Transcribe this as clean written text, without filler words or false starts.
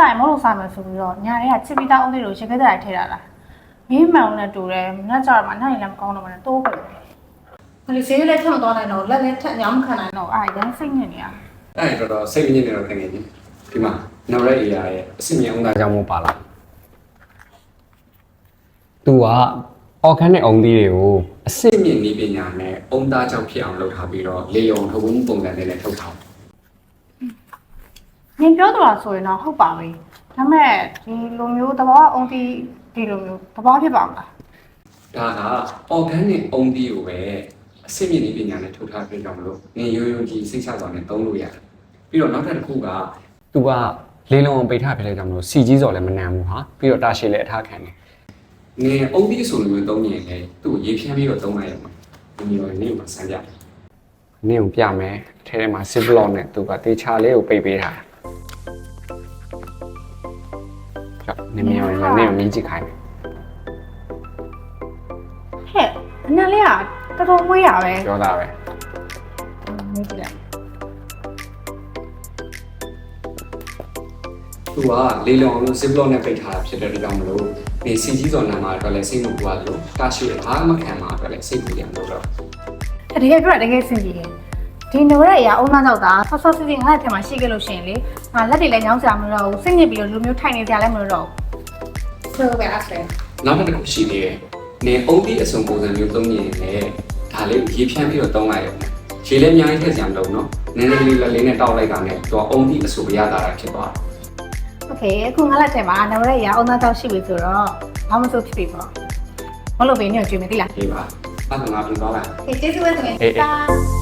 ရင်မလို့စားမယ်ဆိုပြီးတော့ညာတွေကချစ်ပြီးသားအုံးလေးကိုရေခဲတဲ့ထဲတာလားမင်းမှန်နဲ့တူတယ်မနဲ့ကြောက်ရမှာနိုင်လည်းမကောင်းတော့မှလည်းတိုးပဲမလို့ဈေးလည်းထမသွားနိုင်တော့လက်လည်းထက်ညောင်းမခံနိုင်တော့ရမ်းစိတ်ညစ်နေရအဲ့တော်တော်စိတ်မညစ်နေတော့တကယ်ကြီးဒီမှာနောက်ရက်အေးရရဲ့အစစ်မြအောင်သားကြောင့်မပါလာသူက organic အုံသီးတွေကိုအစစ်မြင့်နည်းပညာနဲ့အုံသားကြောင့်ဖြစ်အောင်လုပ်ထားပြီးတော့လေယုံထုတ်ပုံစံနဲ့လည်းထုတ်ထားညင်ပြောတော့ဆိုရင်တော့ဟုတ်ပါပြီဒါပေမဲ့ဒီလိုမျိုးသဘောအုံးတီးဒီလိုမျိုးသဘောဖြစ်ပါမလားဒါက organic အုံသီးကိုပဲအစစ်မြင့်နည်းပညာနဲ့ထုတ်ထားပြီးတော့မလို့ငင်ရိုးရိုးကြီးစိတ်ချစွာနဲ့သုံးလို့ရတယ်ပြီးတော့နောက်ထပ်တစ်ခုကသူကလေလုံအောင်ပိတ်ထားဖြစ်တဲ့ကြောင့်မလို့စီကြီးစော်လည်းမနမ်းဘူးဟာပြီးတော့တာရှည်လည်းအထားခံတယ်ငင်အုံသီးဆိုလိုမျိုးသုံးရင်လည်းသူ့ကိုရေဖြန်းပြီးတော့သုံးလိုက်ရမှာဒီလိုနေမှာစမ်းပြနေကိုပြမယ်ထဲထဲမှာ zip lock နဲ့သူကတေချာလေးကိုပိတ်ပေးထားတယ်နေမြေရောနေကိုမြင်ကြည့်ခိုင်းတယ်ဟဲ့အနံလေးကတော်တော်မွေးရပဲပြောတာပဲမြင်ကြည့်လိုက်သူကလေလုံအောင် zip lock နဲ့ပိတ်ထားတာဖြစ်တဲ့ကြောင့်မလို့ဒီစီကြီးစော်နာမှာတော့လည်းစိတ်မပူရလို့တာရှည်အားမခံမှာတော့လည်းစိတ်ပူတယ်လို့တော့တကယ်ပြောတကယ်စင်ကြည့်တယ်ဒီနိုရဲ့အရာအုံးသားကြောက်တာဆော့ဆော့စစ်စစ်ငါ့ထဲမှာရှိခဲ့လို့ရှိရင်လေငါလက်တွေလည်းညောင်းစရာမလိုတော့ဘူးစိတ်ညစ်ပြီးတော့လူမျိုးထိုင်နေစရာလည်းမလိုတော့ဘူးဆိုပဲအဲ့ဒါနောက်တစ်ခုရှိသေးတယ်နေအုံးသီးအစုံပုံစံမျိုးသုံးနေရင်လည်းဒါလေးရေဖြန်းပြီးတော့သုံးလိုက်ရုံနဲ့ရေလည်းအများကြီးထည့်စရာမလိုဘူးနော်နည်းနည်းလေးလက်လေးနဲ့တောက်လိုက်တာနဲ့သူကအုံးသီးအစုံရတာဖြစ်သွားတယ်โอเคအခုငါလက်ထဲမှာနိုရဲ့အရာအုံးသားကြောက်ရှိပြီဆိုတော့ဘာမှမဆိုဖြစ်ပြီပေါ့မလို့ပဲနေကြွေးမယ်တိလားဒီပါအဲ့ဒါငါပြန်သွားလိုက်ကျေးဇူးပဲတကယ်